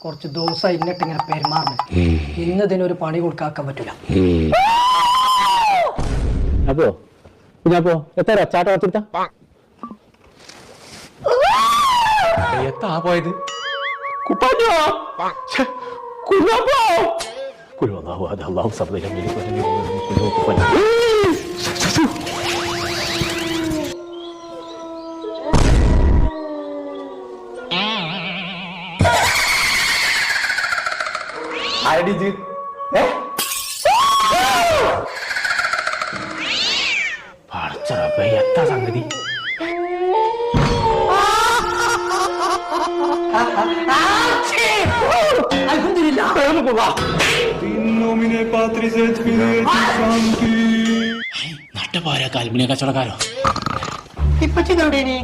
കുറച്ച് ദിവസം ഇന്നിട്ട് ഇങ്ങനെ പെരുമാറുന്നു. ഇന്നതിനൊരു പണി കൊടുക്കാക്കാൻ പറ്റൂല. അപ്പോ കുഞ്ഞാപ്പോ എത്ര ചാട്ട വച്ചിട്ട എത്താ പോയത്? കുഞ്ഞാപ്പോ എത്താ സംഗതി? നട്ടപ്പാര കൽമിനെ കച്ചവടക്കാരോ? ഇപ്പൊ ചെയ്തോടേനി